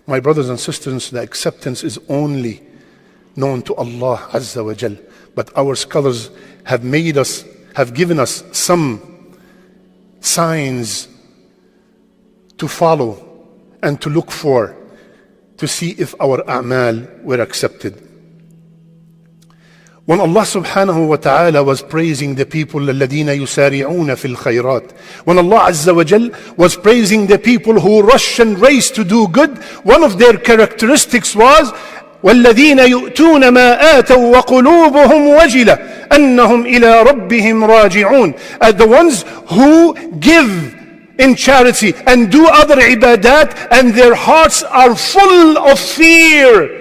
My brothers and sisters, the acceptance is only known to Allah Azza wa Jal. But our scholars have given us some signs to follow and to look for, to see if our a'mal were accepted. When Allah subhanahu wa ta'ala was praising the people الَّذِينَ يُسَارِعُونَ فِي الْخَيْرَاتِ, when Allah Azza wa Jal was praising the people who rush and race to do good, one of their characteristics was وَالَّذِينَ يُؤْتُونَ مَا آتَوا وَقُلُوبُهُمْ وَجِلَةٌ أَنَّهُمْ إِلَىٰ رَبِّهِمْ رَاجِعُونَ. The ones who give in charity and do other ibadat and their hearts are full of fear.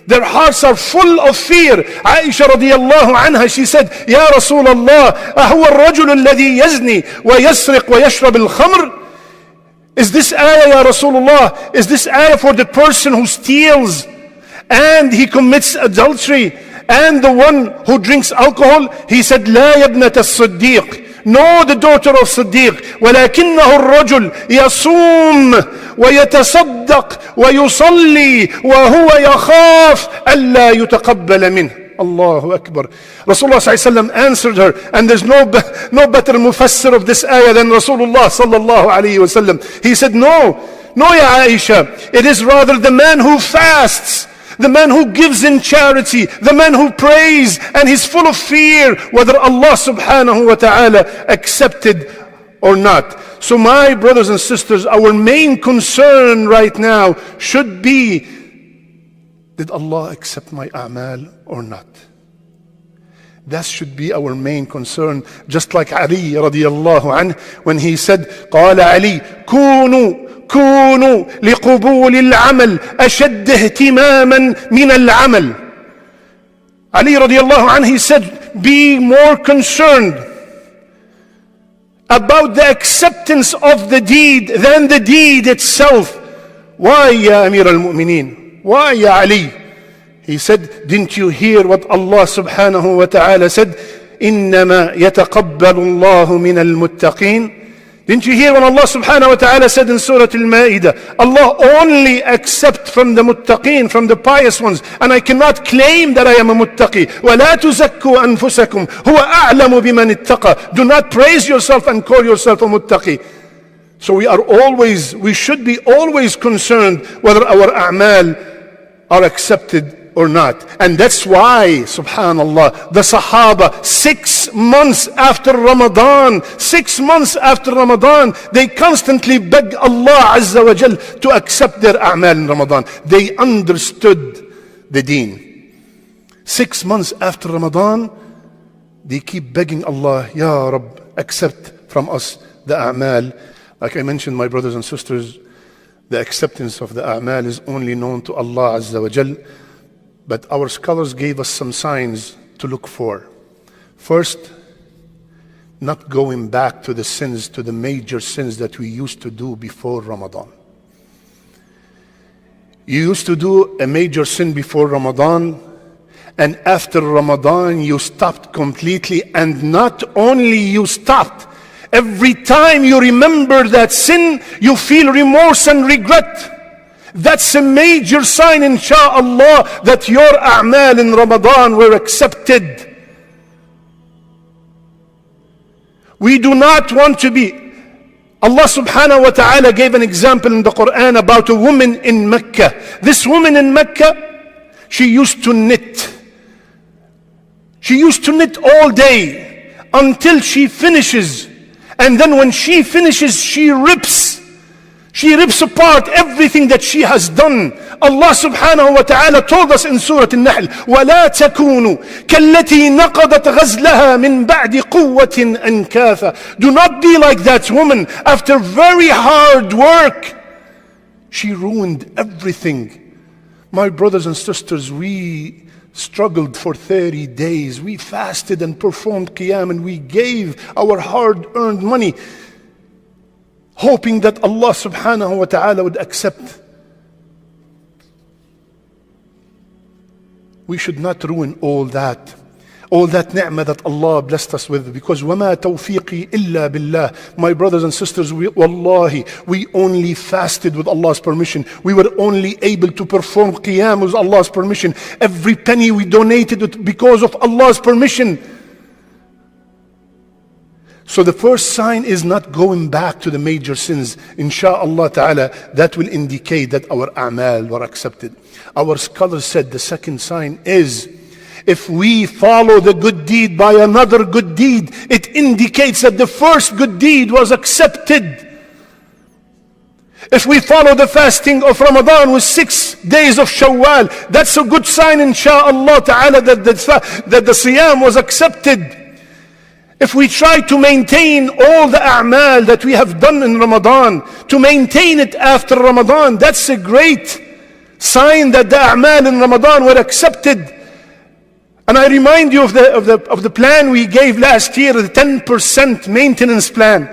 Their hearts are full of fear. Aisha radiallahu anha, she said, Ya Rasulullah, أهو الرجل الذي يزني ويسرق ويشرب الخمر? Is this ayah, Ya Rasulullah, is this ayah for the person who steals and he commits adultery and the one who drinks alcohol? He said, لا يا ابنة الصديق. No, the daughter of Siddiq. ولكنه الرجل يصوم ويتصدق ويصلي وهو يخاف ألا يتقبل منه. Allahu Akbar. Rasulullah sallallahu answered her, and there's no better mufassir of this ayah than Rasulullah sallallahu alayhi wasallam. He said, no, ya Aisha, it is rather the man who fasts, the man who gives in charity, the man who prays, and he's full of fear whether Allah subhanahu wa ta'ala accepted or not. So my brothers and sisters, our main concern right now should be, did Allah accept my a'mal or not? That should be our main concern. Just like Ali radiallahu anhu, when he said, قال علي كونوا لقبول العمل أشد اهتماما من العمل. Ali radiallahu anhu, he said, be more concerned about the acceptance of the deed than the deed itself. Why, ya Amir al-Mu'mineen? Why, ya Ali? He said, didn't you hear what Allah subhanahu wa ta'ala said? إِنَّمَا يَتَقَبَّلُ اللَّهُ مِنَ الْمُتَّقِينَ. Didn't you hear when Allah subhanahu wa ta'ala said in Surah Al-Ma'idah, Allah only accepts from the muttaqeen, from the pious ones, and I cannot claim that I am a muttaqi. وَلَا تُزَكُّوا أَنفُسَكُمْ هُوَ أَعْلَمُ بِمَنِ اتَّقَى. Do not praise yourself and call yourself a muttaqi. So we should be always concerned whether our a'mal are accepted or not. And that's why, subhanallah, the Sahaba, 6 months after Ramadan, they constantly beg Allah Azza wa Jal to accept their a'mal in Ramadan. They understood the deen. 6 months after Ramadan, they keep begging Allah, Ya Rabb, accept from us the a'mal. Like I mentioned, my brothers and sisters, the acceptance of the a'mal is only known to Allah Azza wa Jal. But our scholars gave us some signs to look for. First, not going back to the sins, to the major sins that we used to do before Ramadan. You used to do a major sin before Ramadan, and after Ramadan you stopped completely, and not only you stopped, every time you remember that sin, you feel remorse and regret. That's a major sign, insha'Allah, that your a'mal in Ramadan were accepted. We do not want to be. Allah subhanahu wa ta'ala gave an example in the Quran about a woman in Mecca. This woman in Mecca, she used to knit. She used to knit all day until she finishes. And then when she finishes, she rips apart everything that she has done. Allah subhanahu wa ta'ala told us in Surah Al-Nahl, وَلَا تَكُونُوا كَالَّتِي نَقَضَتْ غَزْلَهَا مِنْ بَعْدِ قُوَّةٍ أَنْكَاثًا. Do not be like that woman. After very hard work, she ruined everything. My brothers and sisters, we struggled for 30 days. We fasted and performed qiyam, and we gave our hard-earned money, hoping that Allah subhanahu wa ta'ala would accept. We should not ruin all that. All that ni'mah that Allah blessed us with, because وَمَا تَوْفِيقِي إِلَّا بِاللَّهِ. My brothers and sisters, wallahi, we only fasted with Allah's permission. We were only able to perform qiyam with Allah's permission. Every penny we donated it because of Allah's permission. So the first sign is not going back to the major sins. Insha'Allah ta'ala, that will indicate that our a'mal were accepted. Our scholars said the second sign is, if we follow the good deed by another good deed, it indicates that the first good deed was accepted. If we follow the fasting of Ramadan with 6 days of Shawwal, that's a good sign, insha'Allah ta'ala, that the siyam was accepted. If we try to maintain all the a'mal that we have done in Ramadan, to maintain it after Ramadan, that's a great sign that the a'mal in Ramadan were accepted. And I remind you of the plan we gave last year, the 10% maintenance plan.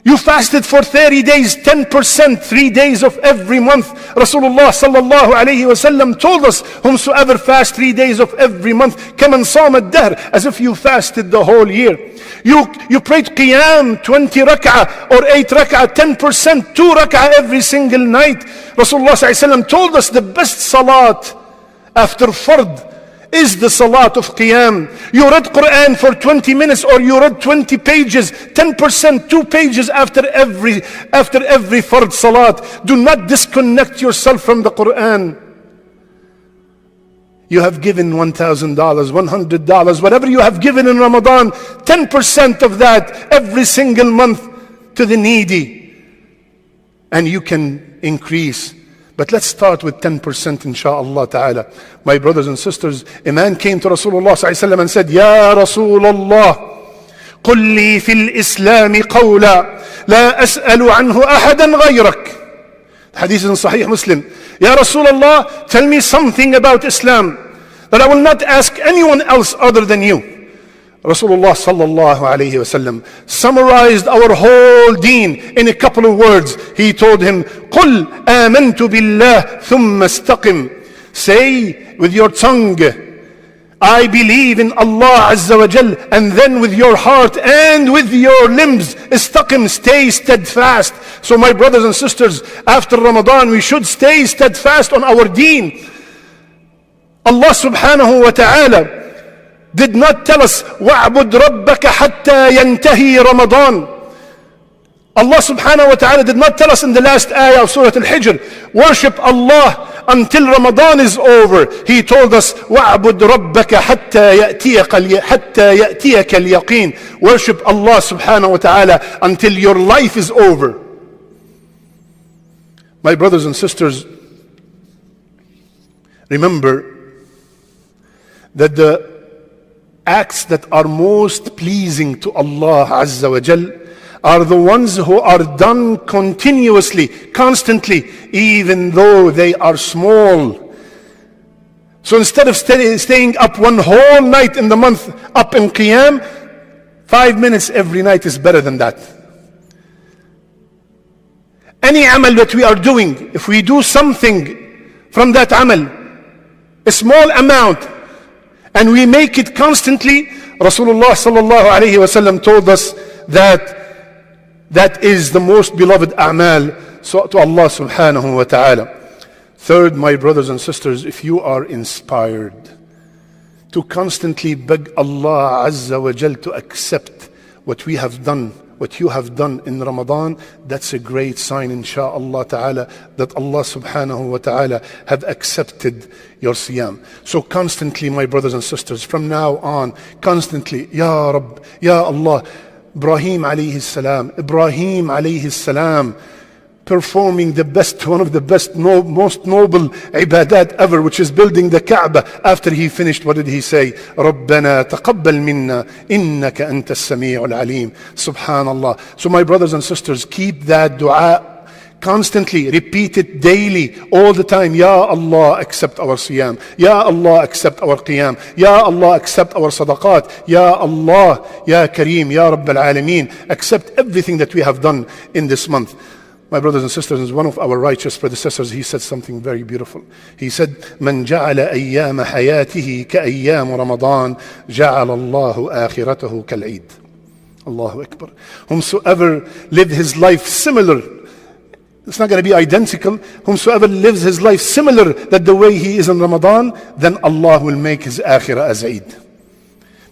You fasted for 30 days, 10%, 3 days of every month. Rasulullah sallallahu alayhi wasallam told us, whomsoever fast 3 days of every month, kaman sama ad-dahr, as if you fasted the whole year. You prayed qiyam, 20 rak'ah or 8 rak'ah, 10%, 2 rak'ah every single night. Rasulullah sallallahu alayhi wasallam told us the best salat after fard is the salat of qiyam. You read Quran for 20 minutes or you read 20 pages, 10%, 2 pages after every fard salat. Do not disconnect yourself from the Quran. You have given $1,000, $100, whatever you have given in Ramadan, 10% of that every single month to the needy. And you can increase. But let's start with 10%, insha'Allah ta'ala. My brothers and sisters, a man came to Rasulullah sallallahu alayhi wa sallam and said, Ya Rasulullah, قل لي في الإسلام قولا لا أسأل عنه أحدا غيرك. The hadith is in Sahih Muslim. Ya Rasulullah, tell me something about Islam that I will not ask anyone else other than you. Rasulullah sallallahu alayhi wasallam summarized our whole deen in a couple of words. He told him, قُلْ آمَنْتُ بِاللَّهِ ثُمَّ اسْتَقِمْ. Say with your tongue, I believe in Allah Azza wa Jal, and then with your heart and with your limbs, istaqim, stay steadfast. So my brothers and sisters, after Ramadan we should stay steadfast on our deen. Allah subhanahu wa ta'ala did not tell us وَعْبُدْ رَبَّكَ حَتَّى يَنْتَهِي رَمَضَانَ. Allah subhanahu wa ta'ala did not tell us in the last ayah of Surah Al-Hijr, worship Allah until Ramadan is over. He told us وَعْبُدْ رَبَّكَ حَتَّى يَأْتِيَكَ الْيَقِينَ. Worship Allah subhanahu wa ta'ala until your life is over. My brothers and sisters, remember that the acts that are most pleasing to Allah Azza wa Jal are the ones who are done continuously, constantly, even though they are small. So instead of staying up one whole night in the month up in qiyam, 5 minutes every night is better than that. Any amal that we are doing, if we do something from that amal, a small amount, and we make it constantly, Rasulullah sallallahu alayhi wa sallam told us that is the most beloved a'mal to Allah subhanahu wa ta'ala. Third, my brothers and sisters, if you are inspired to constantly beg Allah Azza wa Jal to accept what we have done, what you have done in Ramadan, that's a great sign, insha'Allah ta'ala, that Allah subhanahu wa ta'ala have accepted your siyam. So constantly, my brothers and sisters, from now on, constantly, Ya Rabb, Ya Allah, Ibrahim alayhi salam, performing one of the best, most noble ibadat ever, which is building the Kaaba. After he finished, what did he say? رَبَّنَا تَقَبَّلْ مِنَّا إِنَّكَ أَنْتَ السَّمِيعُ الْعَلِيمُ. Subhanallah. So my brothers and sisters, keep that dua constantly, repeat it daily, all the time. Ya Allah, accept our siyam. Ya Allah, accept our qiyam. Ya Allah, accept our sadaqat. Ya Allah, Ya Kareem, Ya Rabb al-Alameen, accept everything that we have done in this month. My brothers and sisters, one of our righteous predecessors, he said something very beautiful. He said, من جعل أيام حياته كأيام رمضان جعل الله آخرته كالعيد. Allahu Akbar. Whomsoever lived his life similar, it's not going to be identical. Whomsoever lives his life similar that the way he is in Ramadan, then Allah will make his akhirah as Eid.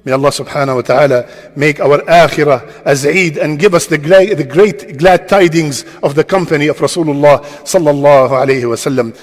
May Allah subhanahu wa ta'ala make our akhirah as Eid and give us the great glad tidings of the company of Rasulullah sallallahu alayhi wa sallam.